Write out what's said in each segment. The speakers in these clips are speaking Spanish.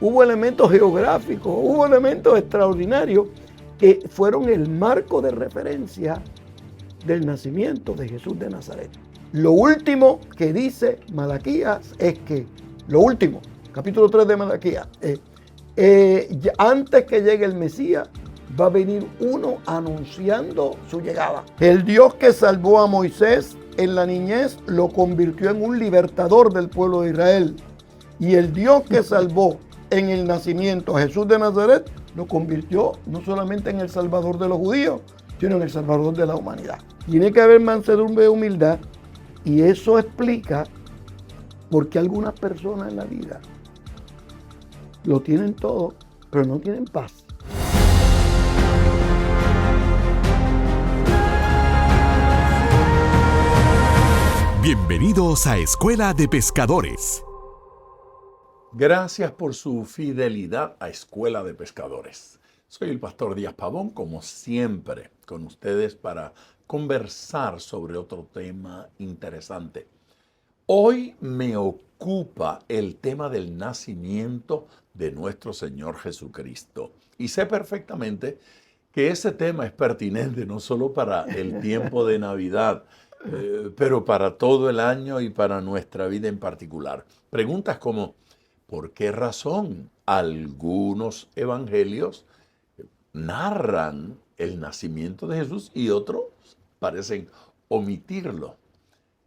hubo elementos geográficos, hubo elementos extraordinarios que fueron el marco de referencia del nacimiento de Jesús de Nazaret. Lo último que dice Malaquías es que, lo último, capítulo 3 de Malaquías, antes que llegue el Mesías, va a venir uno anunciando su llegada. El Dios que salvó a Moisés en la niñez lo convirtió en un libertador del pueblo de Israel. Y el Dios que salvó en el nacimiento a Jesús de Nazaret lo convirtió no solamente en el salvador de los judíos, sino en el salvador de la humanidad. Tiene que haber mansedumbre y humildad, y eso explica por qué algunas personas en la vida lo tienen todo, pero no tienen paz. Bienvenidos a Escuela de Pescadores. Gracias por su fidelidad a Escuela de Pescadores. Soy el pastor Díaz Pavón, como siempre, con ustedes para conversar sobre otro tema interesante. Hoy me ocupa el tema del nacimiento de nuestro Señor Jesucristo. Y sé perfectamente que ese tema es pertinente no solo para el tiempo de Navidad, pero para todo el año y para nuestra vida en particular. Preguntas como, ¿por qué razón algunos evangelios narran el nacimiento de Jesús y otros parecen omitirlo?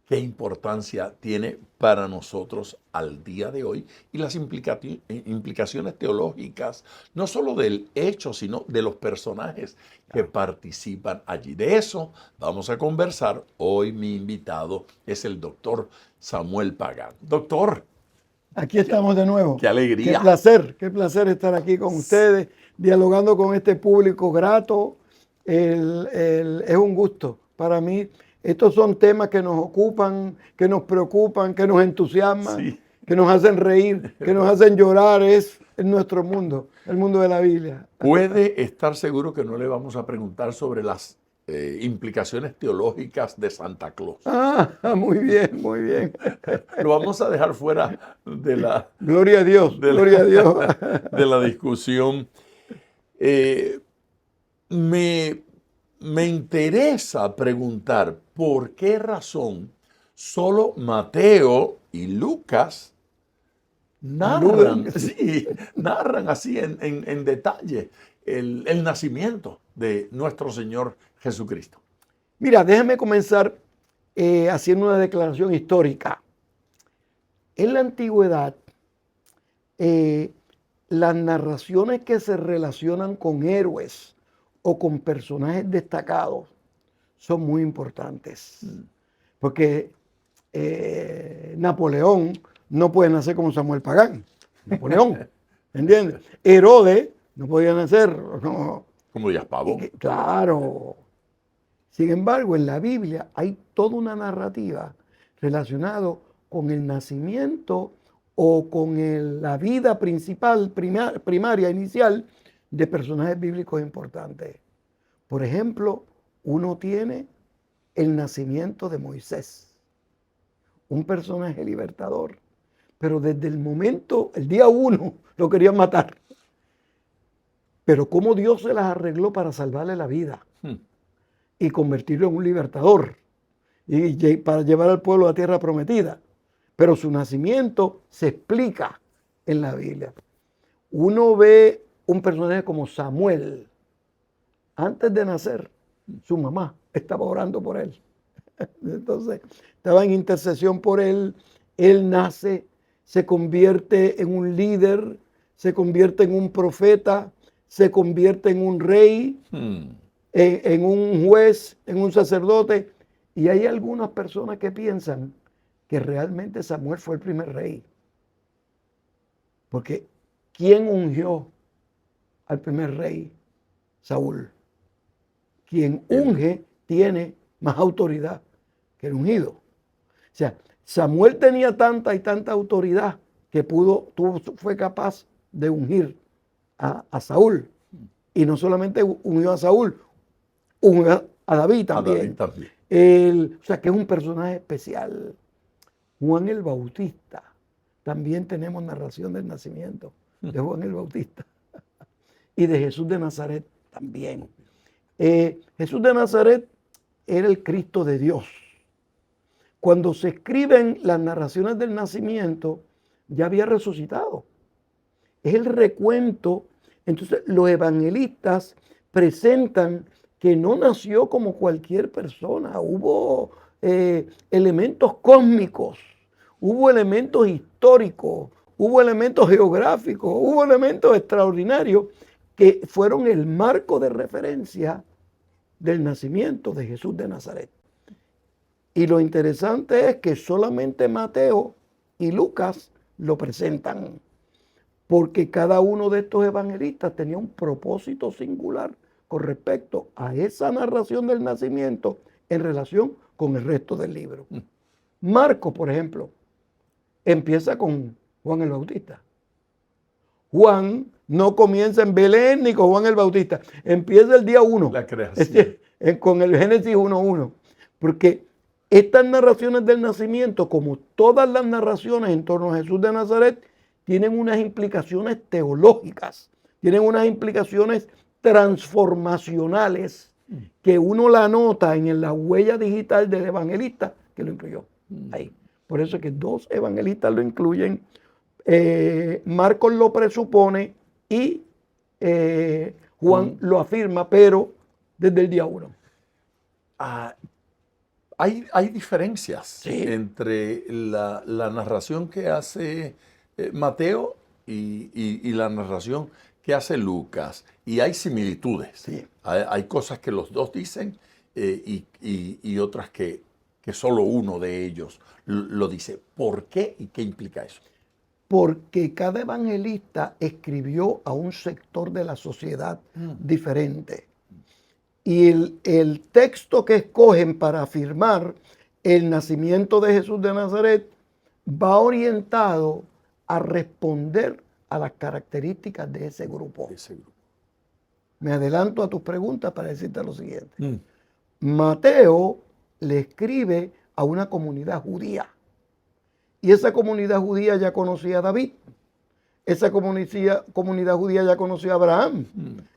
¿Qué importancia tiene para nosotros al día de hoy? Y las implicaciones teológicas, no solo del hecho, sino de los personajes que participan allí. De eso vamos a conversar. Hoy mi invitado es el doctor Samuel Pagán. Doctor. Aquí estamos de nuevo. ¡Qué alegría! Qué placer estar aquí con ustedes, dialogando con este público grato. Es un gusto para mí. Estos son temas que nos ocupan, que nos preocupan, que nos entusiasman, sí, que nos hacen reír, que nos hacen llorar. Es nuestro mundo, el mundo de la Biblia. Puede estar seguro que no le vamos a preguntar sobre las implicaciones teológicas de Santa Claus. Muy bien, muy bien. Lo vamos a dejar fuera de la... Gloria a Dios, gloria a Dios. De la discusión. Me interesa preguntar por qué razón solo Mateo y Lucas narran así en detalle el nacimiento de nuestro Señor Jesucristo. Mira, déjame comenzar haciendo una declaración histórica. En la antigüedad, las narraciones que se relacionan con héroes o con personajes destacados son muy importantes. Porque Napoleón no puede nacer como Samuel Pagán. Napoleón, ¿entiendes? Herodes no podía nacer como Díaz Pavón. Claro. Sin embargo, en la Biblia hay toda una narrativa relacionada con el nacimiento o con la vida principal, primaria, inicial, de personajes bíblicos importantes. Por ejemplo, uno tiene el nacimiento de Moisés, un personaje libertador, pero desde el día 1 lo querían matar. Pero cómo Dios se las arregló para salvarle la vida y convertirlo en un libertador y para llevar al pueblo a la tierra prometida. Pero su nacimiento se explica en la Biblia. Uno ve un personaje como Samuel. Antes de nacer, su mamá estaba orando por él. Entonces, estaba en intercesión por él. Él nace, se convierte en un líder, se convierte en un profeta, se convierte en un rey, en un juez, en un sacerdote. Y hay algunas personas que piensan que realmente Samuel fue el primer rey. Porque ¿quién ungió al primer rey? Saúl. Quien unge tiene más autoridad que el ungido. O sea, Samuel tenía tanta y tanta autoridad que fue capaz de ungir a Saúl. Y no solamente ungió a Saúl, ungió a David también. O sea, que es un personaje especial. Juan el Bautista. También tenemos narración del nacimiento. de Juan el Bautista y de Jesús de Nazaret también. Jesús de Nazaret era el Cristo de Dios. Cuando se escriben las narraciones del nacimiento, ya había resucitado. Es el recuento. Entonces los evangelistas presentan que no nació como cualquier persona. Hubo elementos cósmicos, hubo elementos históricos, hubo elementos geográficos, hubo elementos extraordinarios que fueron el marco de referencia del nacimiento de Jesús de Nazaret. Y lo interesante es que solamente Mateo y Lucas lo presentan, porque cada uno de estos evangelistas tenía un propósito singular con respecto a esa narración del nacimiento en relación con el resto del libro. Marcos, por ejemplo, empieza con Juan el Bautista. Juan no comienza en Belén ni con Juan el Bautista, empieza el día 1. La creación. Con el Génesis 1:1. Porque estas narraciones del nacimiento, como todas las narraciones en torno a Jesús de Nazaret, tienen unas implicaciones teológicas, tienen unas implicaciones transformacionales que uno la nota en la huella digital del evangelista que lo incluyó ahí. Por eso es que 2 evangelistas lo incluyen, Marcos lo presupone y Juan lo afirma, pero desde el día 1. Hay diferencias Sí. entre la narración que hace Mateo y la narración que hace Lucas. Y hay similitudes. Sí. Hay cosas que los dos dicen y otras que solo uno de ellos lo dice. ¿Por qué y qué implica eso? Porque cada evangelista escribió a un sector de la sociedad diferente. Y el texto que escogen para afirmar el nacimiento de Jesús de Nazaret va orientado a responder a las características de ese grupo. Me adelanto a tus preguntas para decirte lo siguiente. Mateo le escribe a una comunidad judía. Y esa comunidad judía ya conocía a David. Esa comunidad judía ya conocía a Abraham.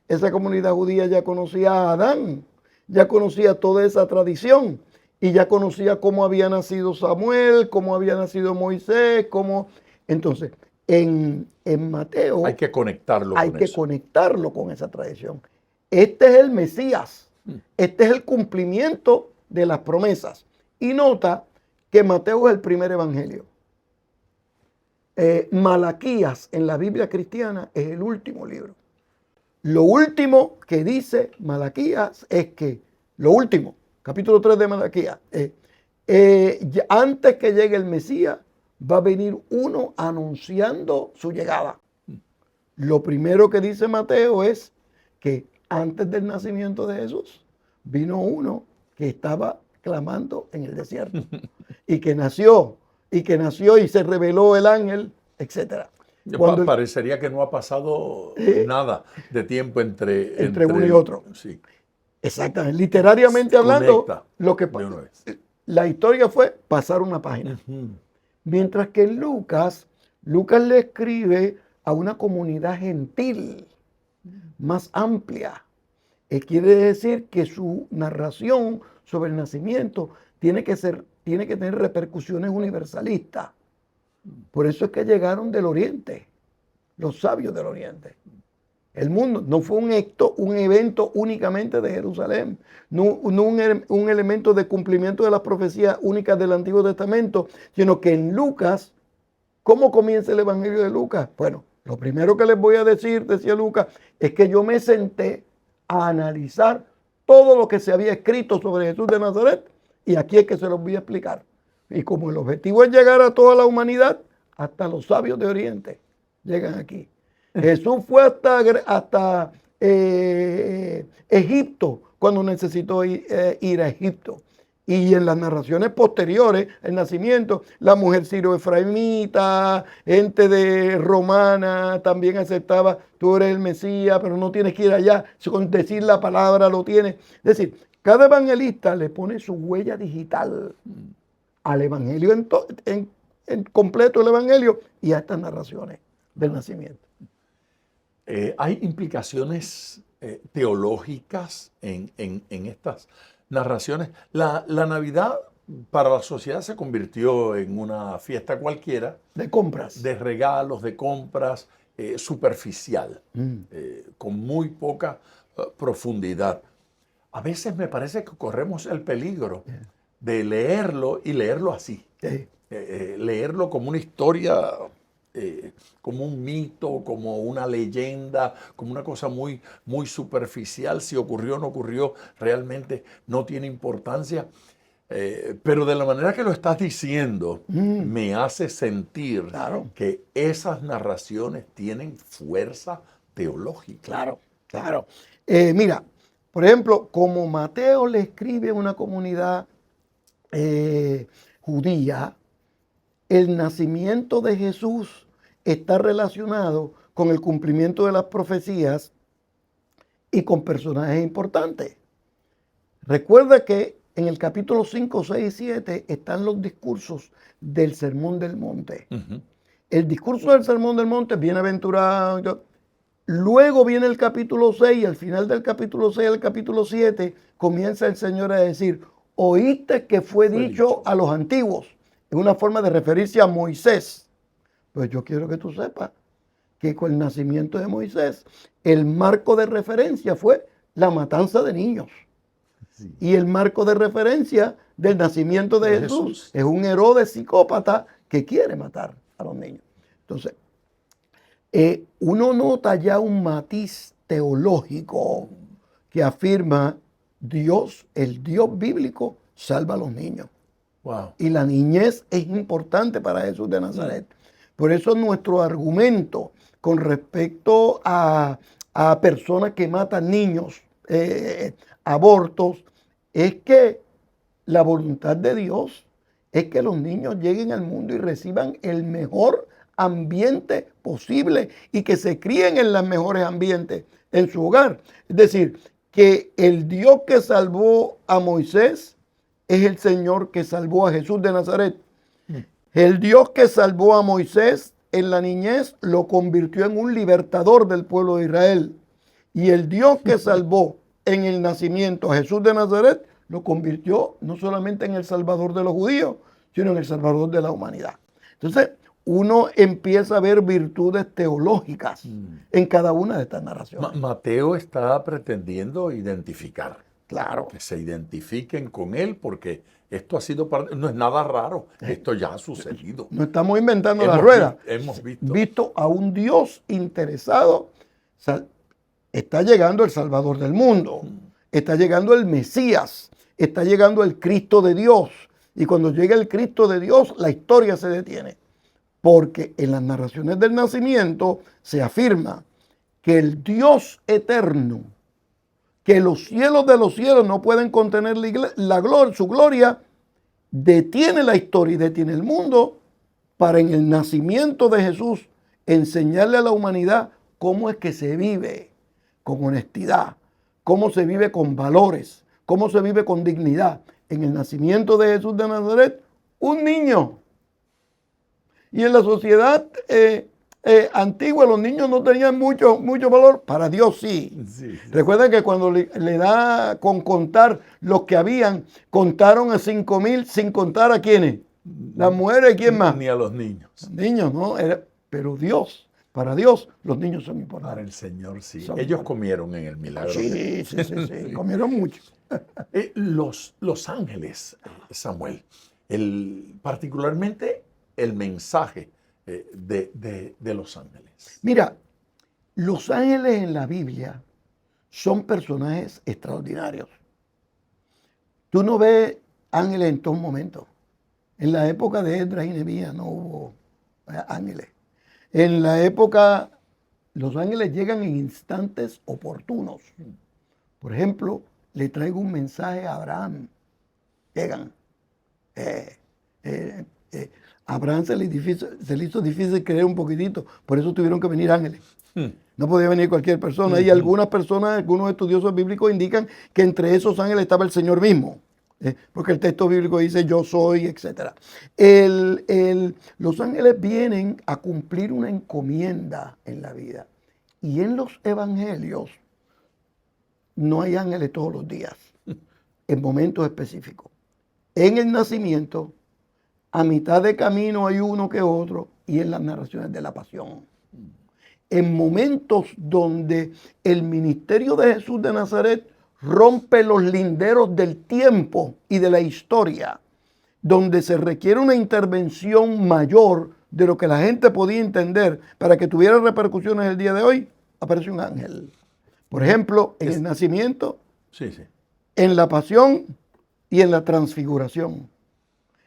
Esa comunidad judía ya conocía a Adán. Ya conocía toda esa tradición. Y ya conocía cómo había nacido Samuel, cómo había nacido Moisés, cómo... Entonces, en Mateo... Hay que conectarlo hay con que eso. conectarlo con esa tradición. Este es el Mesías. Este es el cumplimiento de las promesas. Y nota que Mateo es el primer evangelio. Malaquías en la Biblia cristiana es el último libro. Lo último que dice Malaquías es que, lo último, capítulo 3 de Malaquías, antes que llegue el Mesías, va a venir uno anunciando su llegada. Lo primero que dice Mateo es que antes del nacimiento de Jesús, vino uno que estaba clamando en el desierto y que nació y se reveló el ángel, etc. Parecería que no ha pasado nada de tiempo entre uno y otro. Sí. Exactamente. Literariamente hablando, Conecta lo que la historia fue pasar una página. Mientras que Lucas le escribe a una comunidad gentil más amplia. Quiere decir que su narración sobre el nacimiento tiene que tener repercusiones universalistas. Por eso es que llegaron del Oriente, los sabios del Oriente. El mundo no fue un evento únicamente de Jerusalén, no un elemento de cumplimiento de las profecías únicas del Antiguo Testamento, sino que en Lucas, ¿cómo comienza el Evangelio de Lucas? Bueno, lo primero que les voy a decir, decía Lucas, es que yo me senté a analizar todo lo que se había escrito sobre Jesús de Nazaret y aquí es que se los voy a explicar. Y como el objetivo es llegar a toda la humanidad, hasta los sabios de Oriente llegan aquí. Jesús fue hasta Egipto cuando necesitó ir a Egipto. Y en las narraciones posteriores, el nacimiento, la mujer sirio-efraimita, gente de romana también aceptaba, tú eres el Mesías, pero no tienes que ir allá, con decir la palabra lo tienes. Es decir, cada evangelista le pone su huella digital al evangelio, en completo el evangelio y a estas narraciones del nacimiento. Hay implicaciones teológicas en estas narraciones. La Navidad para la sociedad se convirtió en una fiesta cualquiera, De compras. de regalos, de compras, superficial, Mm. con muy poca profundidad. A veces me parece que corremos el peligro de leerlo y leerlo así. Sí. Leerlo como una historia, como un mito, como una leyenda, como una cosa muy, muy superficial. Si ocurrió o no ocurrió, realmente no tiene importancia. Pero de la manera que lo estás diciendo, me hace sentir Claro. que esas narraciones tienen fuerza teológica. Claro, claro. Mira, por ejemplo, como Mateo le escribe a una comunidad judía, el nacimiento de Jesús está relacionado con el cumplimiento de las profecías y con personajes importantes. Recuerda que en el capítulo 5, 6 y 7 están los discursos del Sermón del Monte. Ujú. El discurso del Sermón del Monte, bienaventurado. Luego viene el capítulo 6 y al final del capítulo 6 al capítulo 7 comienza el Señor a decir, oíste que fue dicho a los antiguos. Es una forma de referirse a Moisés. Pues yo quiero que tú sepas que con el nacimiento de Moisés, el marco de referencia fue la matanza de niños. Sí. Y el marco de referencia del nacimiento de Jesús es un Herodes psicópata que quiere matar a los niños. Entonces, uno nota ya un matiz teológico que afirma Dios, el Dios bíblico, salva a los niños. Wow. Y la niñez es importante para Jesús de Nazaret. Por eso nuestro argumento con respecto a personas que matan niños, abortos, es que la voluntad de Dios es que los niños lleguen al mundo y reciban el mejor ambiente posible y que se críen en los mejores ambientes en su hogar. Es decir, que el Dios que salvó a Moisés es el Señor que salvó a Jesús de Nazaret. El Dios que salvó a Moisés en la niñez lo convirtió en un libertador del pueblo de Israel. Y el Dios que salvó en el nacimiento a Jesús de Nazaret lo convirtió no solamente en el Salvador de los judíos, sino en el Salvador de la humanidad. Entonces, uno empieza a ver virtudes teológicas en cada una de estas narraciones. Mateo está pretendiendo identificar. Claro. Que se identifiquen con él porque esto ha sido parte, no es nada raro, esto ya ha sucedido. No estamos inventando la rueda. Hemos visto. Visto a un Dios interesado. Está llegando el Salvador del mundo. Está llegando el Mesías. Está llegando el Cristo de Dios. Y cuando llega el Cristo de Dios, la historia se detiene. Porque en las narraciones del nacimiento se afirma que el Dios eterno, que los cielos de los cielos no pueden contener su gloria, detiene la historia y detiene el mundo para en el nacimiento de Jesús enseñarle a la humanidad cómo es que se vive con honestidad, cómo se vive con valores, cómo se vive con dignidad. En el nacimiento de Jesús de Nazaret, un niño. Y en la sociedad antigua los niños no tenían mucho valor, para Dios sí. Sí. Recuerden que cuando le da con contar los que habían, contaron a 5,000 sin contar a quiénes, las mujeres y quién más. Ni a los niños. Niños, ¿no? Pero Dios, para Dios los niños son importantes. Para el Señor sí. Son Ellos importantes. comieron en el milagro. Sí, comieron mucho. Los ángeles, Samuel, particularmente el mensaje de los ángeles. Mira, los ángeles en la Biblia son personajes extraordinarios. Tú no ves ángeles en todo momento. En la época de Esdras y Nehemías no hubo ángeles. En la época, los ángeles llegan en instantes oportunos. Por ejemplo, le traigo un mensaje a Abraham. Llegan. A Abraham se le hizo difícil creer un poquitito, por eso tuvieron que venir ángeles. No podía venir cualquier persona. Y algunas personas, algunos estudiosos bíblicos indican que entre esos ángeles estaba el Señor mismo. Porque el texto bíblico dice yo soy, etc. Los ángeles vienen a cumplir una encomienda en la vida. Y en los evangelios no hay ángeles todos los días, en momentos específicos. En el nacimiento, a mitad de camino hay uno que otro, y en las narraciones de la pasión. En momentos donde el ministerio de Jesús de Nazaret rompe los linderos del tiempo y de la historia, donde se requiere una intervención mayor de lo que la gente podía entender para que tuviera repercusiones el día de hoy, aparece un ángel. Por ejemplo, en el nacimiento, Sí, sí. en la pasión y en la transfiguración.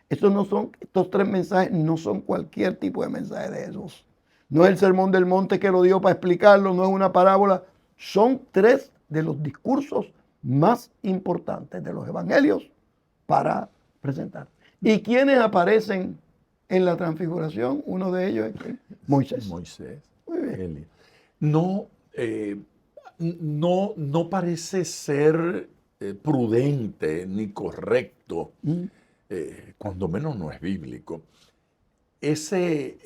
Estos tres mensajes no son cualquier tipo de mensaje de Jesús. No es el sermón del monte que lo dio para explicarlo, no es una parábola. Son tres de los discursos más importantes de los evangelios para presentar. ¿Y quiénes aparecen en la transfiguración? Uno de ellos es Moisés. Moisés. Muy bien. Elías. No, no parece ser prudente ni correcto, cuando menos no es bíblico, ese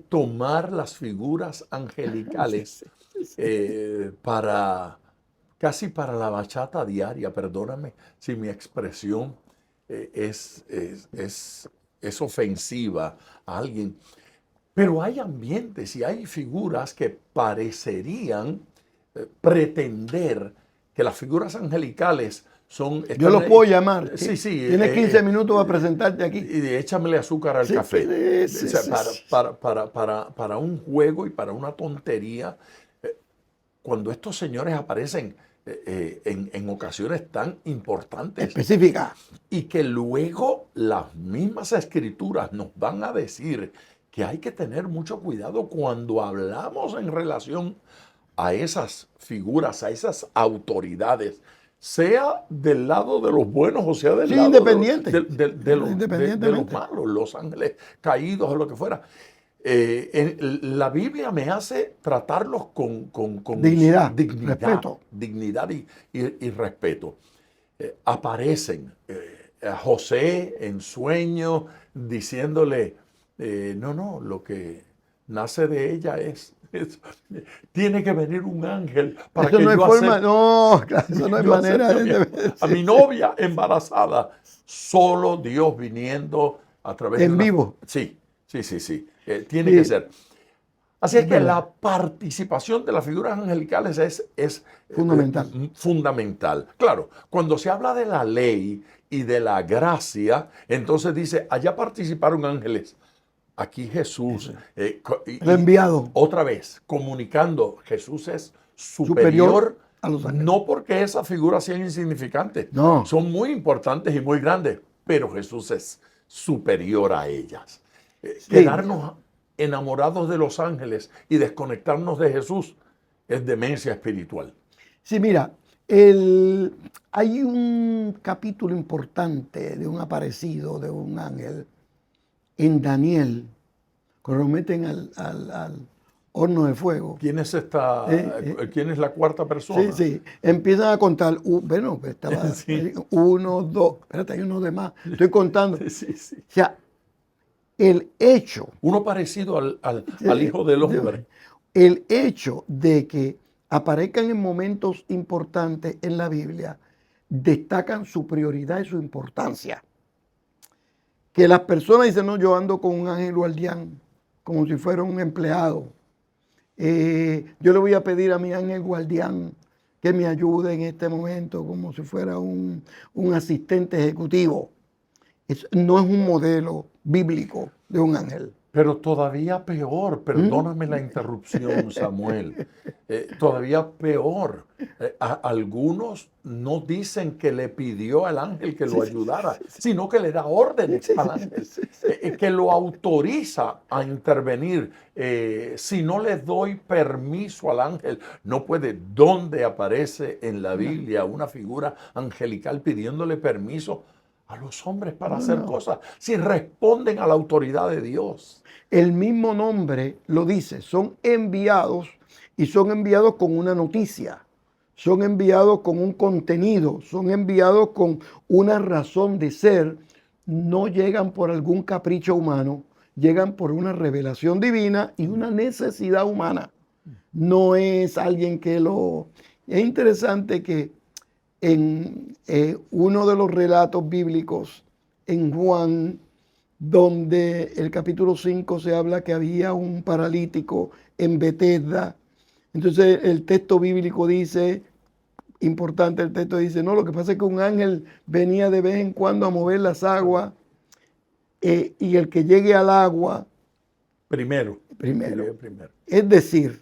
tomar las figuras angelicales casi para la bachata diaria, perdóname si mi expresión es ofensiva a alguien. Pero hay ambientes y hay figuras que parecerían pretender que las figuras angelicales son... Yo los puedo llamar. Sí, sí. Tienes 15 minutos para presentarte aquí. Y échamele azúcar al Sí, café. sí, O sea, sí. para un juego y para una tontería, cuando estos señores aparecen en ocasiones tan importantes Específica. y que luego las mismas escrituras nos van a decir que hay que tener mucho cuidado cuando hablamos en relación a esas figuras, a esas autoridades, sea del lado de los buenos o sea del Sí, lado independiente. de los Independientemente. malos, los ángeles caídos o lo que fuera. La Biblia me hace tratarlos con Dignidad, respeto. dignidad y respeto. Aparecen a José en sueño diciéndole, no, lo que nace de ella tiene que venir un ángel para Eso que no es yo forma, no, claro, eso no es yo manera acepte a mi novia embarazada. Solo Dios viniendo a través En de una... vivo. Sí. Tiene Sí. que ser. Así es que verdad. la participación de las figuras angelicales es Fundamental. fundamental. Claro, cuando se habla de la ley y de la gracia, entonces dice, allá participaron ángeles. Aquí Jesús, El enviado. otra vez, comunicando, Jesús es Superior superior a los ángeles. no porque esas figuras sean insignificantes, No. son muy importantes y muy grandes, pero Jesús es superior a ellas. Quedarnos enamorados de los ángeles y desconectarnos de Jesús es demencia espiritual. Sí, mira, hay un capítulo importante de un aparecido de un ángel en Daniel, cuando lo meten al horno de fuego. ¿Quién es quién es la cuarta persona? Sí, empiezan a contar, bueno, estaba Sí. 1, 2, espérate, hay uno de más, estoy contando. Sí. O sea, el hecho, Uno parecido al Hijo del Hombre. el hecho de que aparezcan en momentos importantes en la Biblia, destacan su prioridad y su importancia. Que las personas dicen, no, yo ando con un ángel guardián, como si fuera un empleado. Yo le voy a pedir a mi ángel guardián que me ayude en este momento, como si fuera un asistente ejecutivo. No es un modelo bíblico de un ángel. Pero todavía peor, perdóname la interrupción, Samuel, todavía peor. Algunos no dicen que le pidió al ángel que lo ayudara, sino que le da órdenes al ángel, que lo autoriza a intervenir. Si no le doy permiso al ángel, no puede. ¿Dónde aparece en la Biblia una figura angelical pidiéndole permiso a los hombres para hacer cosas si responden a la autoridad de Dios? El mismo nombre lo dice, son enviados y son enviados con una noticia, son enviados con un contenido, son enviados con una razón de ser, no llegan por algún capricho humano, llegan por una revelación divina y una necesidad humana. No es alguien que lo... Es interesante que en uno de los relatos bíblicos, en Juan, donde el capítulo 5 se habla que había un paralítico en Betesda. Entonces el texto bíblico dice, importante el texto dice, no, lo que pasa es que un ángel venía de vez en cuando a mover las aguas y el que llegue al agua Primero. primero. Es decir,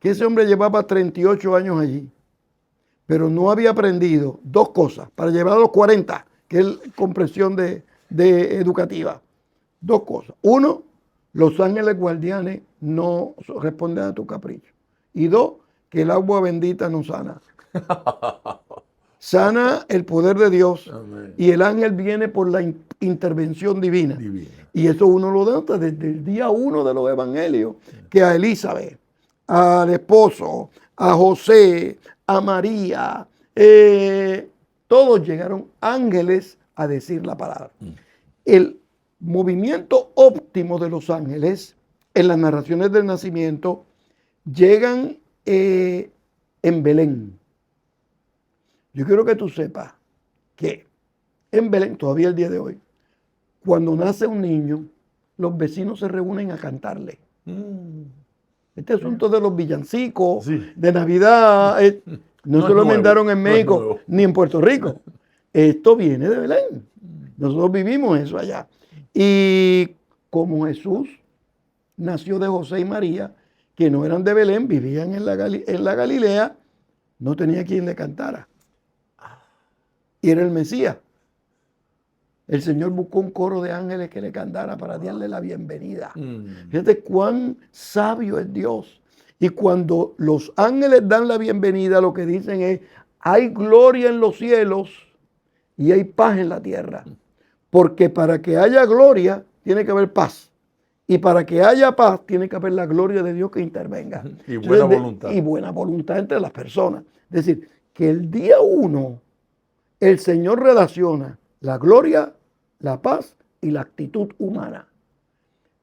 que ese hombre llevaba 38 años allí, pero no había aprendido dos cosas para llevar a los 40, que es comprensión de educativa. Dos cosas. Uno, los ángeles guardianes no responden a tu capricho. Y dos, que el agua bendita no sana. Sana el poder de Dios. Amén. Y el ángel viene por la intervención divina. Y eso uno lo nota desde el día 1 de los evangelios, que a Elizabeth, al esposo, a José, a María, todos llegaron ángeles a decir la palabra. El movimiento óptimo de los ángeles en las narraciones del nacimiento llegan en Belén. Yo quiero que tú sepas que en Belén, todavía el día de hoy, cuando nace un niño, los vecinos se reúnen a cantarle. Este asunto de los villancicos, de Navidad, no se lo inventaron en México ni en Puerto Rico. Esto viene de Belén. Nosotros vivimos eso allá. Y como Jesús nació de José y María, que no eran de Belén, vivían en la Galilea, no tenía quien le cantara. Y era el Mesías. El Señor buscó un coro de ángeles que le cantara para darle la bienvenida. Fíjate cuán sabio es Dios. Y cuando los ángeles dan la bienvenida, lo que dicen es, hay gloria en los cielos y hay paz en la tierra. Porque para que haya gloria, tiene que haber paz. Y para que haya paz, tiene que haber la gloria de Dios que intervenga. Y buena voluntad. Y buena voluntad entre las personas. Es decir, que el día 1, el Señor relaciona la gloria, la paz y la actitud humana.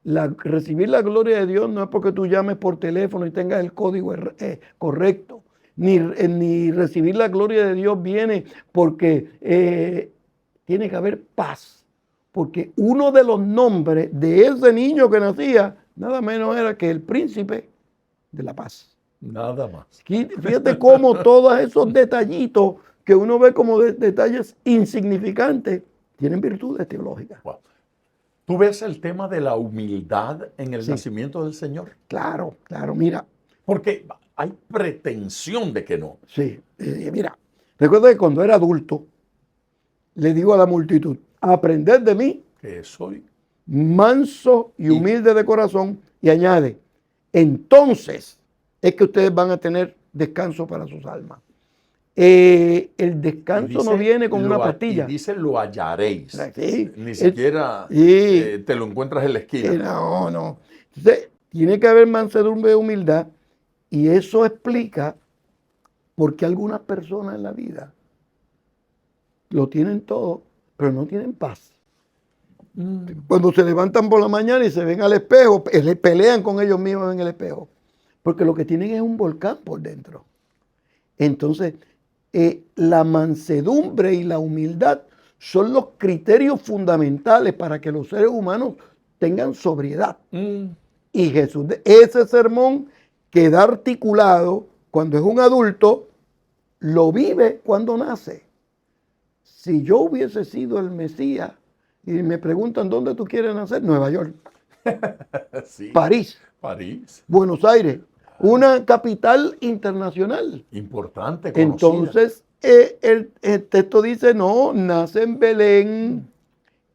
Recibir la gloria de Dios no es porque tú llames por teléfono y tengas el código correcto. Ni recibir la gloria de Dios viene porque tiene que haber paz. Porque uno de los nombres de ese niño que nacía, nada menos era que el príncipe de la paz. Nada más. Fíjate cómo todos esos detallitos que uno ve como detalles insignificantes, tienen virtudes teológicas. Wow. ¿Tú ves el tema de la humildad en el nacimiento del Señor? Claro, mira. Porque hay pretensión de que no. Sí, mira, recuerda que cuando era adulto, le digo a la multitud, aprended de mí, Que soy manso y humilde de corazón, y añade, entonces es que ustedes van a tener descanso para sus almas. El descanso no viene con una pastilla. Y dice, lo hallaréis. Sí, Ni siquiera te lo encuentras en la esquina. No. Entonces, tiene que haber mansedumbre y humildad, y eso explica por qué algunas personas en la vida lo tienen todo, pero no tienen paz. Cuando se levantan por la mañana y se ven al espejo, pelean con ellos mismos en el espejo, porque lo que tienen es un volcán por dentro. Entonces, la mansedumbre y la humildad son los criterios fundamentales para que los seres humanos tengan sobriedad. Y Jesús, ese sermón queda articulado cuando es un adulto, lo vive cuando nace. Si yo hubiese sido el Mesías y me preguntan dónde tú quieres nacer, Nueva York, Sí. París, Buenos Aires, una capital internacional. Importante, conocida. Entonces, el texto dice, no, nace en Belén,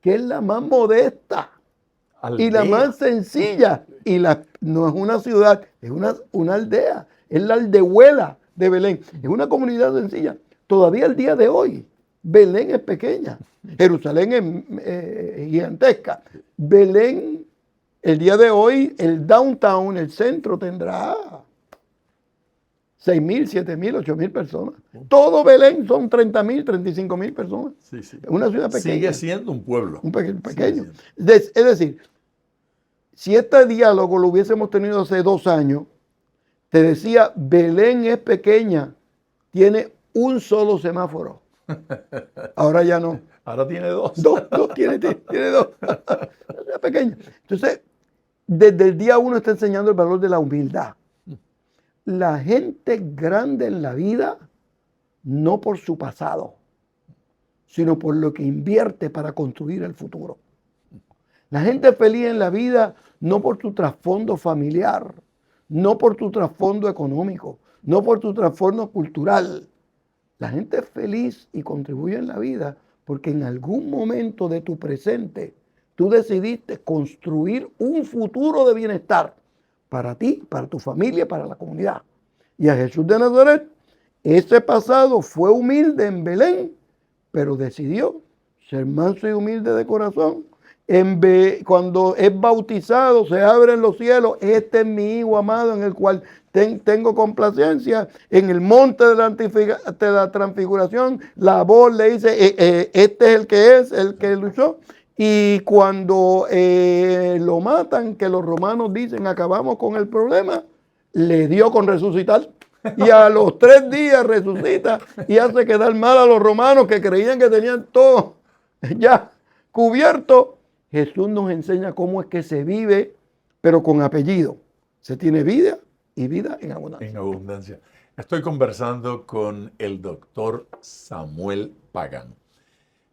que es la más modesta y la más sencilla. Y no es una ciudad, es una aldea, es la aldehuela de Belén. Es una comunidad sencilla. Todavía el día de hoy, Belén es pequeña, Jerusalén es gigantesca. Belén, el día de hoy, el downtown, el centro, tendrá 6,000, 7,000, 8,000 personas. Todo Belén son 30,000, 35,000 personas. Sí. Es una ciudad pequeña. Sigue siendo un pueblo. Un pequeño. Es decir, si este diálogo lo hubiésemos tenido hace 2 años, te decía, Belén es pequeña, tiene un solo semáforo. Ahora ya no. Ahora tiene dos. Dos, tiene dos. Es pequeña. Entonces, desde el día uno está enseñando el valor de la humildad. La gente grande en la vida, no por su pasado, sino por lo que invierte para construir el futuro. La gente feliz en la vida, no por tu trasfondo familiar, no por tu trasfondo económico, no por tu trasfondo cultural. La gente es feliz y contribuye en la vida porque en algún momento de tu presente tú decidiste construir un futuro de bienestar para ti, para tu familia, para la comunidad. Y a Jesús de Nazaret, ese pasado fue humilde en Belén, pero decidió ser manso y humilde de corazón. Cuando es bautizado, se abren los cielos. Este es mi Hijo amado en el cual tengo complacencia. En el monte de la transfiguración, la voz le dice, este es el que luchó. Y cuando lo matan, que los romanos dicen, acabamos con el problema, le dio con resucitar. Y a los 3 días resucita y hace quedar mal a los romanos que creían que tenían todo ya cubierto. Jesús nos enseña cómo es que se vive, pero con apellido. Se tiene vida y vida en abundancia. En abundancia. Estoy conversando con el doctor Samuel Pagán.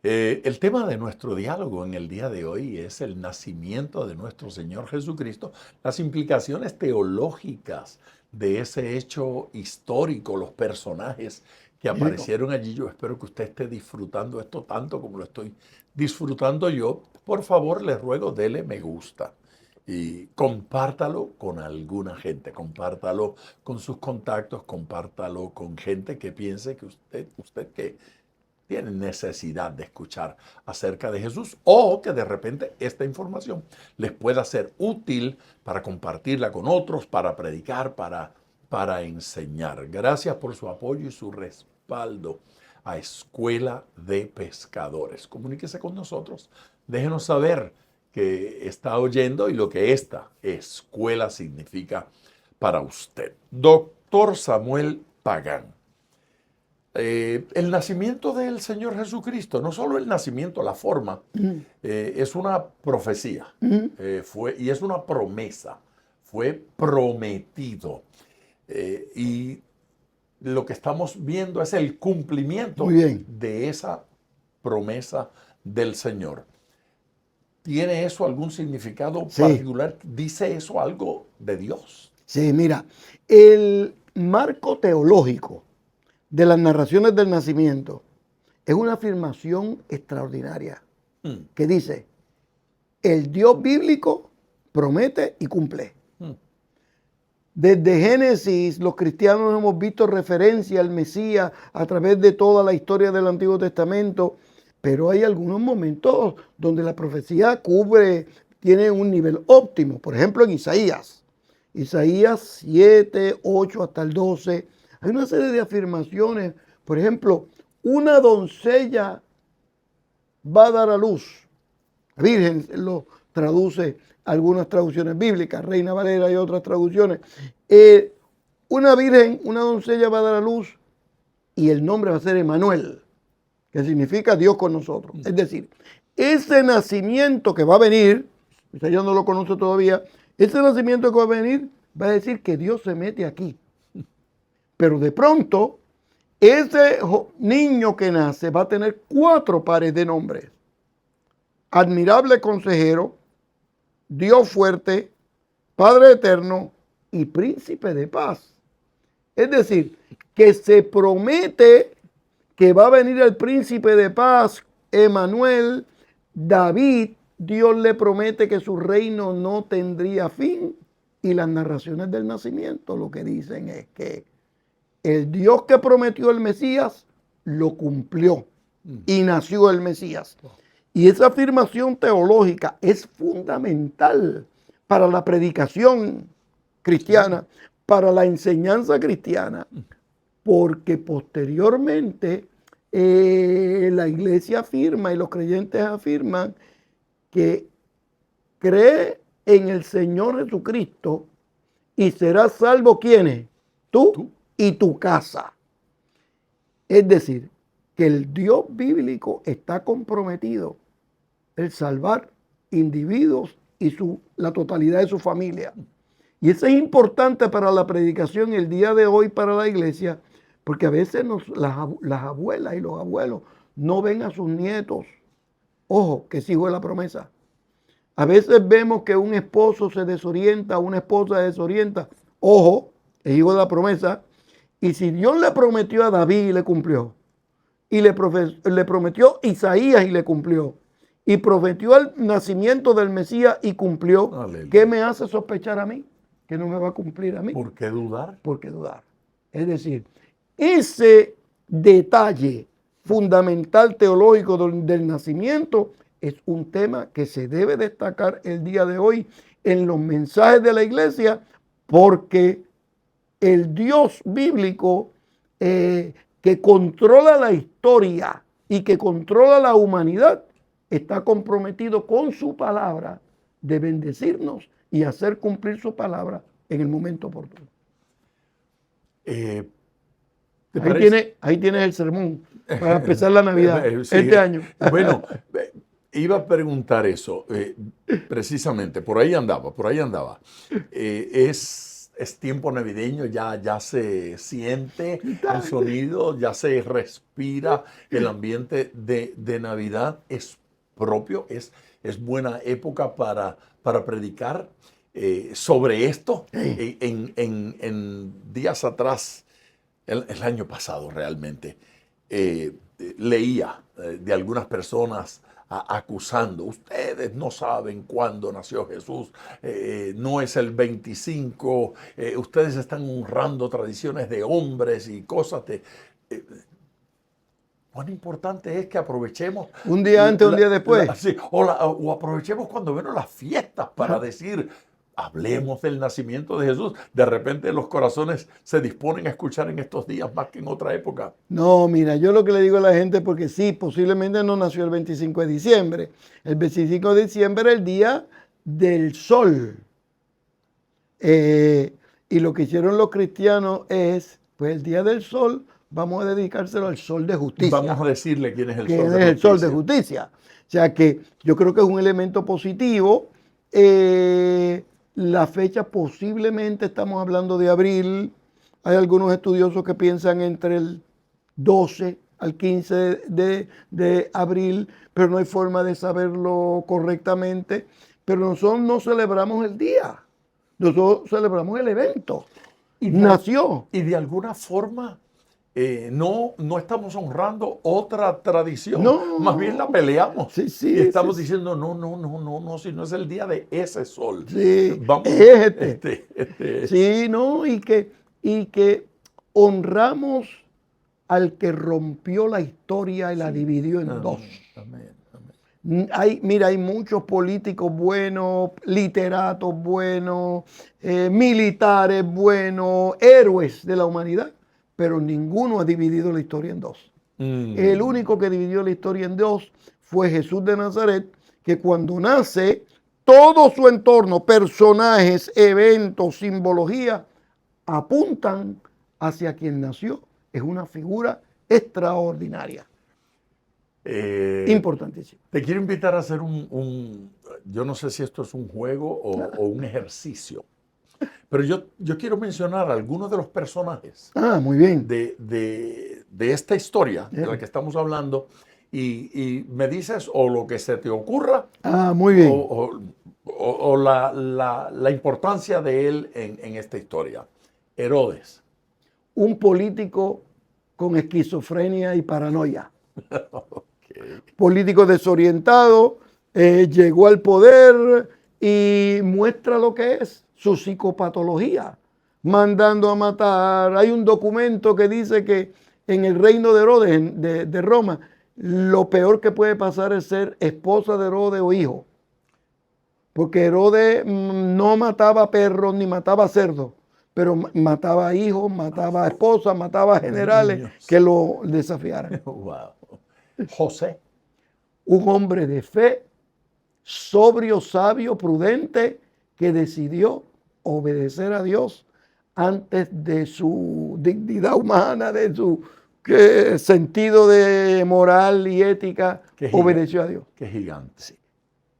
El tema de nuestro diálogo en el día de hoy es el nacimiento de nuestro Señor Jesucristo, las implicaciones teológicas de ese hecho histórico, los personajes que aparecieron allí. Yo espero que usted esté disfrutando esto tanto como lo estoy disfrutando yo. Por favor, les ruego, dele me gusta y compártalo con alguna gente, compártalo con sus contactos, compártalo con gente que piense que usted que tiene necesidad de escuchar acerca de Jesús o que de repente esta información les pueda ser útil para compartirla con otros, para predicar, para enseñar. Gracias por su apoyo y su respaldo a Escuela de Pescadores. Comuníquese con nosotros, déjenos saber que está oyendo y lo que esta escuela significa para usted. Doctor Samuel Pagán. El nacimiento del Señor Jesucristo, no solo el nacimiento, la forma, es una profecía y es una promesa, fue prometido. Y lo que estamos viendo es el cumplimiento de esa promesa del Señor. ¿Tiene eso algún significado particular? ¿Dice eso algo de Dios? Sí, mira, el marco teológico de las narraciones del nacimiento es una afirmación extraordinaria que dice, el Dios bíblico promete y cumple. Desde Génesis, los cristianos hemos visto referencia al Mesías a través de toda la historia del Antiguo Testamento, pero hay algunos momentos donde la profecía tiene un nivel óptimo. Por ejemplo, en Isaías 7, 8 hasta el 12, hay una serie de afirmaciones. Por ejemplo, una doncella va a dar a luz. La Virgen lo traduce algunas traducciones bíblicas, Reina Valera y otras traducciones. Una doncella va a dar a luz y el nombre va a ser Emmanuel, que significa Dios con nosotros. Es decir, ese nacimiento que va a venir, ella no lo conoce todavía, ese nacimiento que va a venir va a decir que Dios se mete aquí. Pero de pronto, ese niño que nace va a tener 4 pares de nombres. Admirable consejero, Dios fuerte, Padre eterno y príncipe de paz. Es decir, que se promete que va a venir el príncipe de paz, Emmanuel. David, Dios le promete que su reino no tendría fin. Y las narraciones del nacimiento lo que dicen es que el Dios que prometió el Mesías lo cumplió y nació el Mesías. Y esa afirmación teológica es fundamental para la predicación cristiana, para la enseñanza cristiana, porque posteriormente la iglesia afirma y los creyentes afirman que cree en el Señor Jesucristo y serás salvo, ¿quiénes? Tú y tu casa. Es decir, que el Dios bíblico está comprometido en salvar individuos y la totalidad de su familia. Y eso es importante para la predicación el día de hoy para la iglesia, porque a veces las abuelas y los abuelos no ven a sus nietos. Ojo, que es hijo de la promesa. A veces vemos que un esposo se desorienta, una esposa se desorienta. Ojo, es hijo de la promesa. Y si Dios le prometió a David y le cumplió, y le prometió a Isaías y le cumplió, y prometió el nacimiento del Mesías y cumplió, Aleluya. ¿qué me hace sospechar a mí? Que no me va a cumplir a mí. ¿Por qué dudar? ¿Por qué dudar? Es decir, ese detalle fundamental teológico del nacimiento es un tema que se debe destacar el día de hoy en los mensajes de la iglesia, porque el Dios bíblico que controla la historia y que controla la humanidad está comprometido con su palabra de bendecirnos y hacer cumplir su palabra en el momento oportuno. Ahí tienes el sermón para empezar la Navidad Sí. este año. Bueno, iba a preguntar eso, precisamente, por ahí andaba. Es tiempo navideño, ya se siente el sonido, ya se respira el ambiente de Navidad. Es propio, es buena época para predicar sobre esto. En días atrás, el año pasado realmente, leía de algunas personas acusando, ustedes no saben cuándo nació Jesús, no es el 25, ustedes están honrando tradiciones de hombres y cosas de... cuán importante es que aprovechemos... Un día antes, un día después. O aprovechemos cuando vienen las fiestas para decir... Hablemos del nacimiento de Jesús. De repente los corazones se disponen a escuchar en estos días más que en otra época. No, mira, yo lo que le digo a la gente, porque sí, posiblemente no nació el 25 de diciembre. El 25 de diciembre es el día del sol. Y lo que hicieron los cristianos es, pues el día del sol, vamos a dedicárselo al sol de justicia. Vamos a decirle quién es el sol de justicia. justicia. El sol de justicia. O sea que yo creo que es un elemento positivo. La fecha posiblemente estamos hablando de abril. Hay algunos estudiosos que piensan entre el 12 al 15 de abril, pero no hay forma de saberlo correctamente. Pero nosotros no celebramos el día, nosotros celebramos el evento. Nació. Y de alguna forma no estamos honrando otra tradición, más bien la peleamos. Sí, y estamos diciendo, no, si no es el día de ese sol. Sí, vamos, es este. Sí, no, y que honramos al que rompió la historia y la dividió en dos. Amén. Hay muchos políticos buenos, literatos buenos, militares buenos, héroes de la humanidad, pero ninguno ha dividido la historia en dos. El único que dividió la historia en dos fue Jesús de Nazaret, que cuando nace, todo su entorno, personajes, eventos, simbología, apuntan hacia quien nació. Es una figura extraordinaria. Importantísimo. Te quiero invitar a hacer yo no sé si esto es un juego o un ejercicio, pero yo quiero mencionar algunos de los personajes muy bien. de esta historia de la que estamos hablando y me dices o lo que se te ocurra muy bien. o la importancia de él en esta historia. Herodes. Un político con esquizofrenia y paranoia. Político desorientado, llegó al poder y muestra lo que es su psicopatología, mandando a matar. Hay un documento que dice que en el reino de Herodes, de Roma, lo peor que puede pasar es ser esposa de Herodes o hijo. Porque Herodes no mataba perros ni mataba cerdos, pero mataba hijos, mataba esposas, mataba generales que lo desafiaran. Wow. José. Un hombre de fe, sobrio, sabio, prudente, que decidió obedecer a Dios antes de su dignidad humana, de su sentido de moral y ética, obedeció a Dios. Qué gigante. Sí.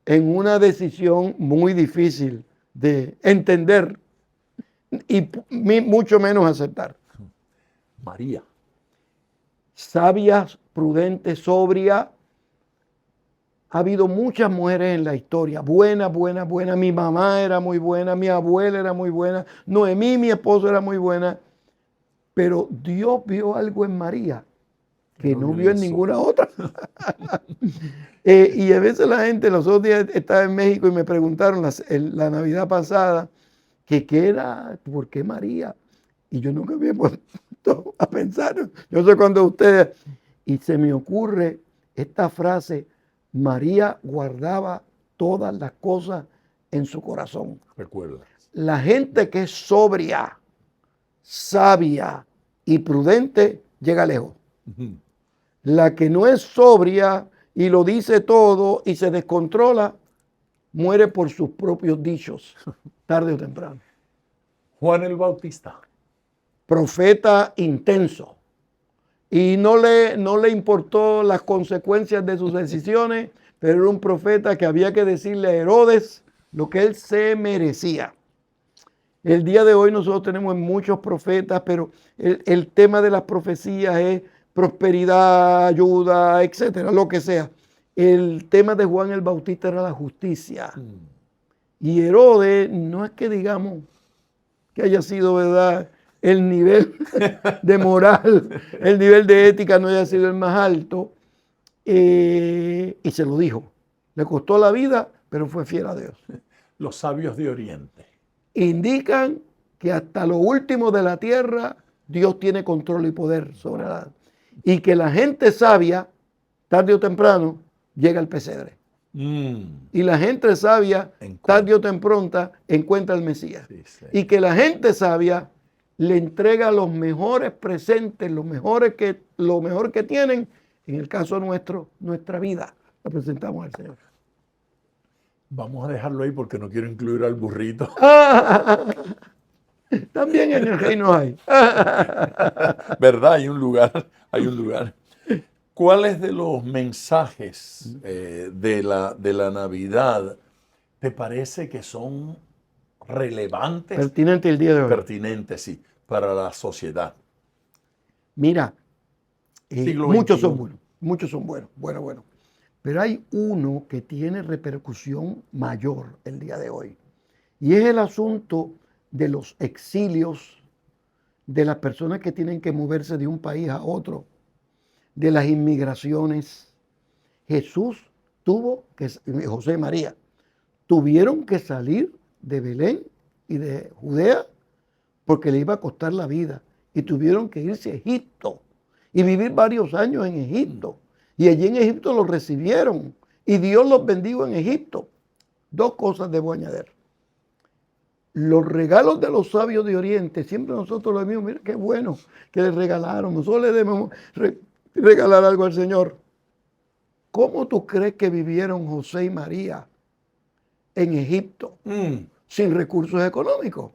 En una decisión muy difícil de entender y mucho menos aceptar. María. Sabia, prudente, sobria. Ha habido muchas mujeres en la historia, buenas, buenas, buenas. Mi mamá era muy buena, mi abuela era muy buena, Noemí, mi esposo, era muy buena. Pero Dios vio algo en María que no vio en ninguna otra. Y a veces la gente, los otros días estaba en México y me preguntaron la Navidad pasada, que qué era, ¿por qué María? Y yo nunca me he puesto a pensar, yo sé cuando ustedes, y se me ocurre esta frase: María guardaba todas las cosas en su corazón. Recuerda. La gente que es sobria, sabia y prudente llega lejos. La que no es sobria y lo dice todo y se descontrola, muere por sus propios dichos, tarde o temprano. Juan el Bautista. Profeta intenso. Y no le importó las consecuencias de sus decisiones, pero era un profeta que había que decirle a Herodes lo que él se merecía. El día de hoy nosotros tenemos muchos profetas, pero el tema de las profecías es prosperidad, ayuda, etcétera, lo que sea. El tema de Juan el Bautista era la justicia. Y Herodes, no es que digamos que haya sido, ¿verdad?, el nivel de moral, el nivel de ética no haya sido el más alto, y se lo dijo. Le costó la vida, pero fue fiel a Dios. Los sabios de Oriente. Indican que hasta lo último de la tierra Dios tiene control y poder sobre la... Y que la gente sabia, tarde o temprano, llega al pesebre. Y la gente sabia, tarde o temprano, encuentra al Mesías. Sí. Y que la gente sabia le entrega los mejores presentes, lo mejor que tienen, en el caso nuestro, nuestra vida, la presentamos al Señor. Vamos a dejarlo ahí porque no quiero incluir al burrito. También en el reino hay. ¿Verdad? Hay un lugar. ¿Cuáles de los mensajes de la Navidad te parece que son relevantes? Pertinente el día de hoy. Pertinentes, sí, para la sociedad. Mira, muchos son buenos, bueno. Pero hay uno que tiene repercusión mayor el día de hoy. Y es el asunto de los exilios, de las personas que tienen que moverse de un país a otro, de las inmigraciones. José y María tuvieron que salir de Belén y de Judea porque le iba a costar la vida. Y tuvieron que irse a Egipto y vivir varios años en Egipto. Y allí en Egipto los recibieron. Y Dios los bendijo en Egipto. Dos cosas debo añadir. Los regalos de los sabios de Oriente, siempre nosotros lo mismo, mira qué bueno que les regalaron. Nosotros le debemos regalar algo al Señor. ¿Cómo tú crees que vivieron José y María en Egipto sin recursos económicos?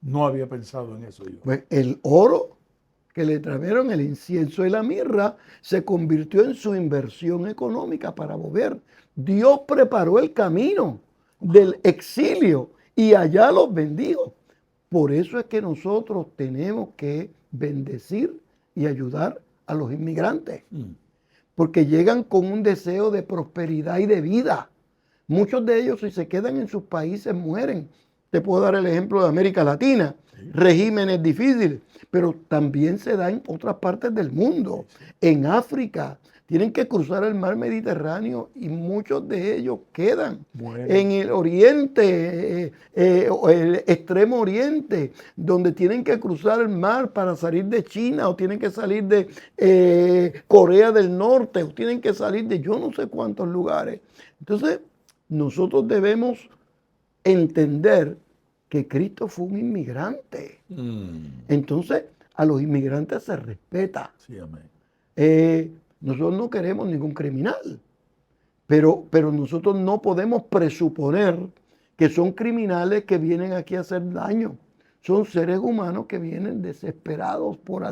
No había pensado en eso yo. Pues el oro que le trajeron, el incienso y la mirra, se convirtió en su inversión económica para volver. Dios preparó el camino del exilio y allá los bendijo. Por eso es que nosotros tenemos que bendecir y ayudar a los inmigrantes. Porque llegan con un deseo de prosperidad y de vida. Muchos de ellos, si se quedan en sus países, mueren. Te puedo dar el ejemplo de América Latina, regímenes difíciles, pero también se da en otras partes del mundo. En África tienen que cruzar el mar Mediterráneo y muchos de ellos quedan. En el oriente, el extremo oriente, donde tienen que cruzar el mar para salir de China, o tienen que salir de Corea del Norte, o tienen que salir de yo no sé cuántos lugares. Entonces, nosotros debemos entender que Cristo fue un inmigrante. Entonces, a los inmigrantes se respeta. Sí, amén. Nosotros no queremos ningún criminal, pero nosotros no podemos presuponer que son criminales que vienen aquí a hacer daño. Son seres humanos que vienen desesperados por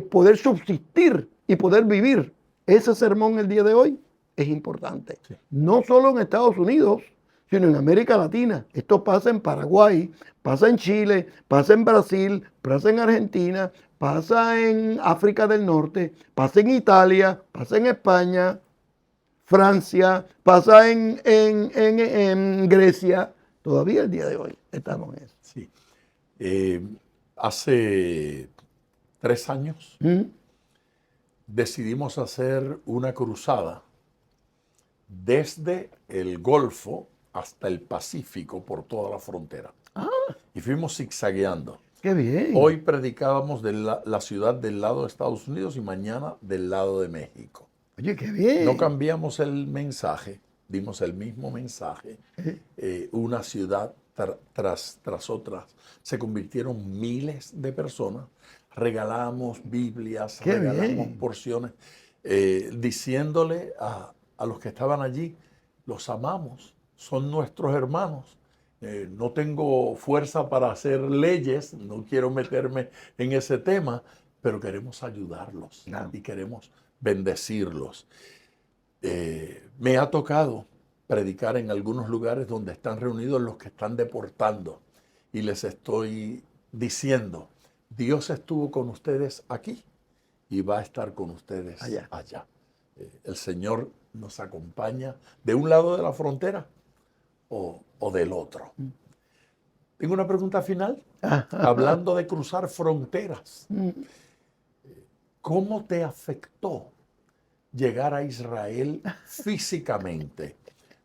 poder subsistir y poder vivir. Ese sermón el día de hoy es importante. Sí. No solo en Estados Unidos, sino en América Latina. Esto pasa en Paraguay, pasa en Chile, pasa en Brasil, pasa en Argentina, pasa en África del Norte, pasa en Italia, pasa en España, Francia, pasa en Grecia. Todavía el día de hoy estamos en eso. Sí. Hace 3 años decidimos hacer una cruzada desde el Golfo hasta el Pacífico por toda la frontera. Y fuimos zigzagueando. ¡Qué bien! Hoy predicábamos de la ciudad del lado de Estados Unidos y mañana del lado de México. Oye, qué bien. No cambiamos el mensaje, dimos el mismo mensaje. Una ciudad tras otra. Se convirtieron miles de personas. Regalamos Biblias, Qué regalamos bien. porciones, diciéndole a los que estaban allí, los amamos, son nuestros hermanos. No tengo fuerza para hacer leyes, no quiero meterme en ese tema, pero queremos ayudarlos y queremos bendecirlos. Me ha tocado predicar en algunos lugares donde están reunidos los que están deportando y les estoy diciendo, Dios estuvo con ustedes aquí y va a estar con ustedes allá. El Señor nos acompaña de un lado de la frontera o del otro. Tengo una pregunta final. Hablando de cruzar fronteras, ¿cómo te afectó llegar a Israel físicamente?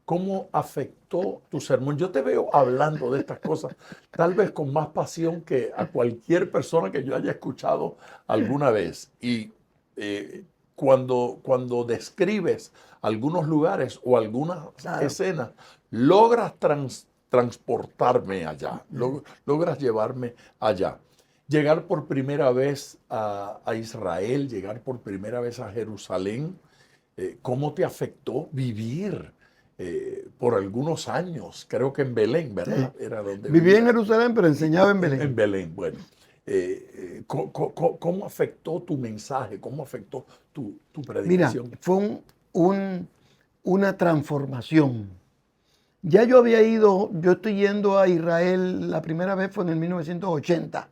¿Cómo afectó tu sermón? Yo te veo hablando de estas cosas, tal vez con más pasión que a cualquier persona que yo haya escuchado alguna vez. Y cuando describes algunos lugares o algunas escenas, logras transportarme allá, logras llevarme allá. Llegar por primera vez a Israel, llegar por primera vez a Jerusalén, ¿cómo te afectó vivir por algunos años? Creo que en Belén, ¿verdad? Sí. Era donde Viví vivía. en Jerusalén, pero enseñaba en Belén. En Belén, bueno. ¿Cómo afectó tu mensaje? ¿Cómo afectó tu predicación? Mira, fue una transformación. Ya yo había ido, yo estoy yendo a Israel, la primera vez fue en el 1980,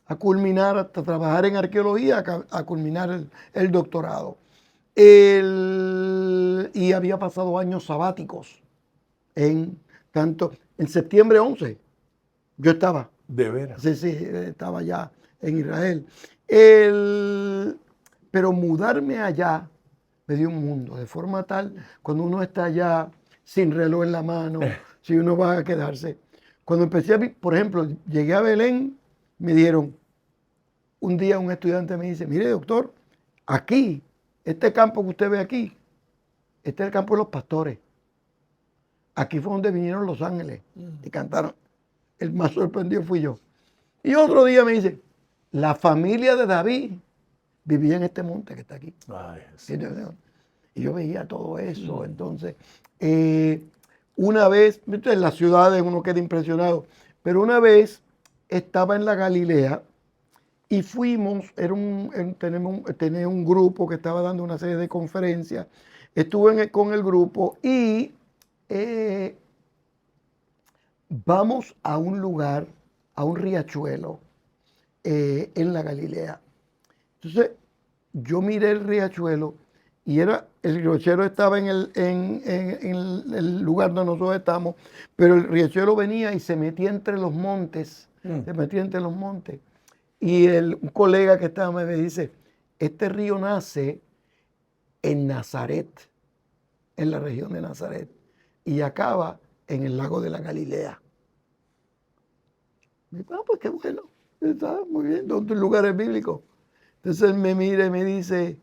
a culminar, a trabajar en arqueología, a culminar el doctorado. Y había pasado años sabáticos, en septiembre 11, yo estaba. De veras. Sí, estaba ya en Israel. Pero mudarme allá me dio un mundo, de forma tal, cuando uno está allá sin reloj en la mano, si uno va a quedarse. Cuando empecé por ejemplo, llegué a Belén, me dieron, un día un estudiante me dice, mire doctor, aquí, este campo que usted ve aquí, este es el campo de los pastores. Aquí fue donde vinieron los ángeles y cantaron. El más sorprendido fui yo. Y otro día me dice, la familia de David vivía en este monte que está aquí. Ay, sí. Y yo veía todo eso. Entonces, una vez, en las ciudades uno queda impresionado, pero una vez estaba en la Galilea y fuimos, tenía un grupo que estaba dando una serie de conferencias, estuve con el grupo y vamos a un lugar, a un riachuelo en la Galilea. Entonces, yo miré el riachuelo y el riachuelo estaba en el lugar donde nosotros estamos, pero el riachuelo venía y se metía entre los montes, Y un colega que estaba me dice, este río nace en Nazaret, en la región de Nazaret, y acaba en el lago de la Galilea. Y digo, pues qué bueno, está muy bien, son lugares bíblicos. Entonces él me mira y me dice,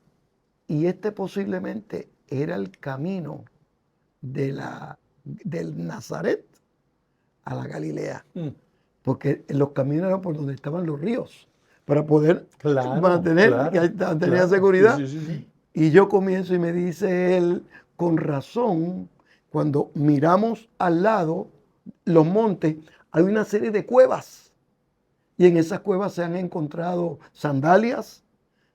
y este posiblemente era el camino del Nazaret a la Galilea. Porque los caminos eran por donde estaban los ríos, para poder mantener seguridad. Sí. Y yo comienzo y me dice él, con razón, cuando miramos al lado los montes, hay una serie de cuevas. Y en esas cuevas se han encontrado sandalias,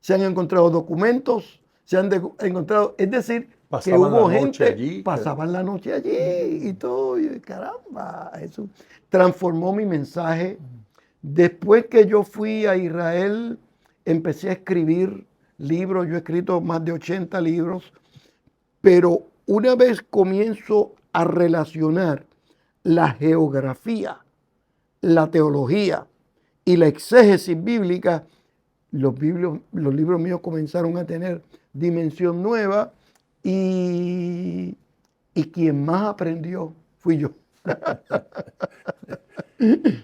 se han encontrado documentos, se han encontrado, es decir, Pasaban que hubo la noche gente, allí. pasaban la noche allí y todo, y caramba, eso transformó mi mensaje. Después que yo fui a Israel, empecé a escribir libros, yo he escrito más de 80 libros, pero una vez comienzo a relacionar la geografía, la teología y la exégesis bíblica, los libros míos comenzaron a tener dimensión nueva y quien más aprendió fui yo.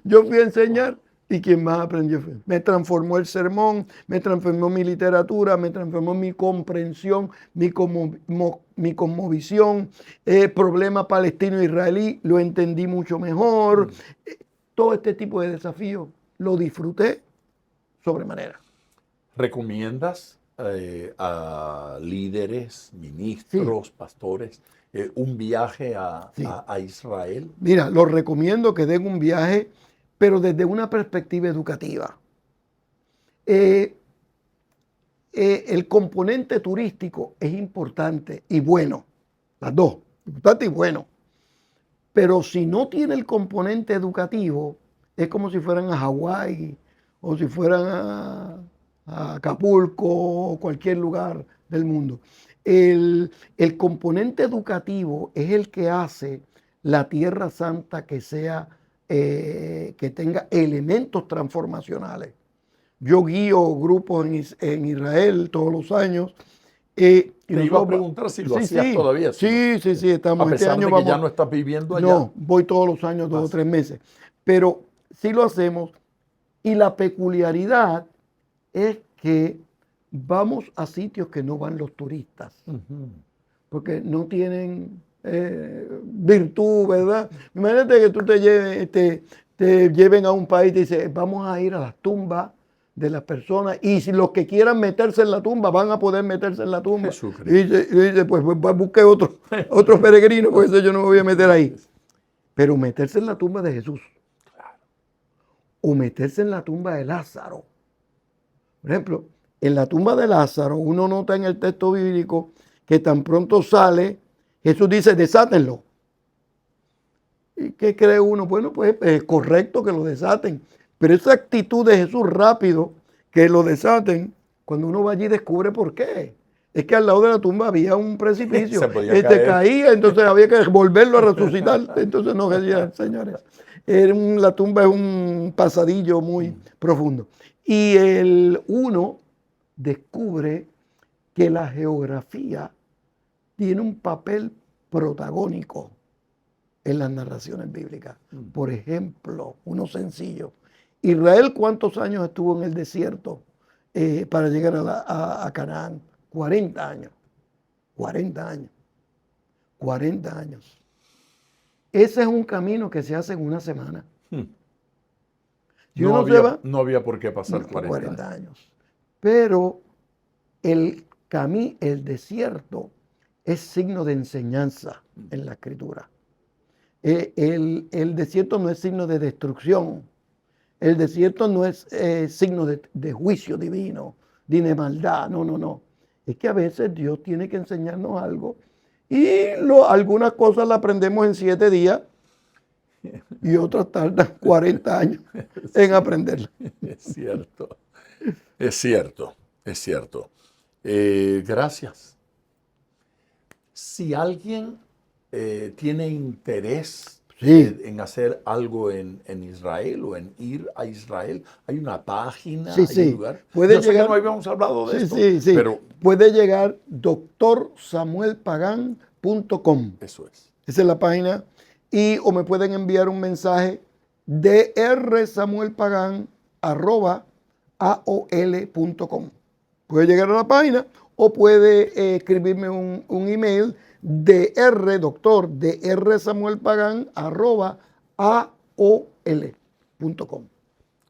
Yo fui a enseñar y quien más aprendió fue. Me transformó el sermón, me transformó mi literatura, me transformó mi comprensión, mi cosmovisión, problema palestino-israelí, lo entendí mucho mejor. Todo este tipo de desafíos lo disfruté sobremanera. ¿Recomiendas a líderes, ministros, pastores, un viaje a Israel? Mira, los recomiendo que den un viaje, pero desde una perspectiva educativa. El componente turístico es importante y bueno, las dos, importante y bueno. Pero si no tiene el componente educativo, es como si fueran a Hawái o si fueran a Acapulco o cualquier lugar del mundo. El componente educativo es el que hace la Tierra Santa que sea, que tenga elementos transformacionales. Yo guío grupos en Israel todos los años. Te iba a preguntar si lo hacías todavía. Sí, estamos. A pesar este año de que ya no estás viviendo allá. No, voy todos los años, 2 o 3 meses. Pero sí lo hacemos. Y la peculiaridad es que vamos a sitios que no van los turistas. Porque no tienen virtud, ¿verdad? Imagínate que tú te lleven a un país y te dicen, vamos a ir a las tumbas de las personas y si los que quieran meterse en la tumba van a poder meterse en la tumba. Y dice, pues busque otros peregrinos, pues yo no me voy a meter ahí. Pero meterse en la tumba de Jesús o meterse en la tumba de Lázaro. Por ejemplo, en la tumba de Lázaro, uno nota en el texto bíblico que tan pronto sale, Jesús dice, desátenlo. ¿Y qué cree uno? Bueno, pues es correcto que lo desaten. Pero esa actitud de Jesús rápido, que lo desaten, cuando uno va allí descubre por qué. Es que al lado de la tumba había un precipicio. Se caía, entonces había que volverlo a resucitar. Entonces no querían, señores. La tumba es un pasadillo muy profundo. Y uno descubre que la geografía tiene un papel protagónico en las narraciones bíblicas. Por ejemplo, uno sencillo. Israel, ¿cuántos años estuvo en el desierto para llegar a Canaán? 40 años. 40 años. 40 años. Ese es un camino que se hace en una semana. Si no había por qué pasar 40 años. Pero el desierto es signo de enseñanza en la Escritura. El desierto no es signo de destrucción. El desierto no es signo de juicio divino, ni de maldad. No. Es que a veces Dios tiene que enseñarnos algo y algunas cosas las aprendemos en 7 días y otras tardan 40 años en aprenderlas. Es cierto. Gracias. Si alguien tiene interés en hacer algo en Israel o en ir a Israel, hay una página, hay un lugar. Puede Yo sé llegar, que no habíamos hablado de esto, pero puede llegar drsamuelpagan.com. Eso es. Esa es la página. O me pueden enviar un mensaje drsamuelpagan@aol.com. Puede llegar a la página o puede escribirme un email drsamuelpagan@aol.com.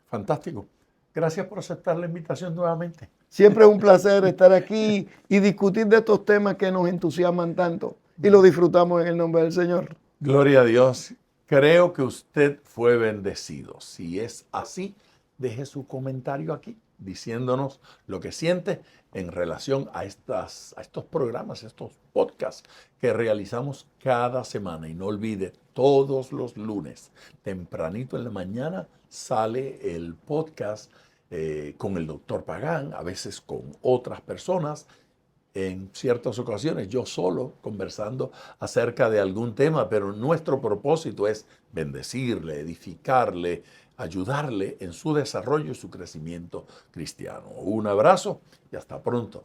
Fantástico. Gracias por aceptar la invitación nuevamente. Siempre es un placer estar aquí y discutir de estos temas que nos entusiasman tanto. y lo disfrutamos en el nombre del Señor. Gloria a Dios. Creo que usted fue bendecido. Si es así, deje su comentario aquí diciéndonos lo que siente en relación a estos programas, estos podcasts que realizamos cada semana. Y no olvide, todos los lunes, tempranito en la mañana, sale el podcast con el doctor Pagán, a veces con otras personas. En ciertas ocasiones yo solo conversando acerca de algún tema, pero nuestro propósito es bendecirle, edificarle, ayudarle en su desarrollo y su crecimiento cristiano. Un abrazo y hasta pronto.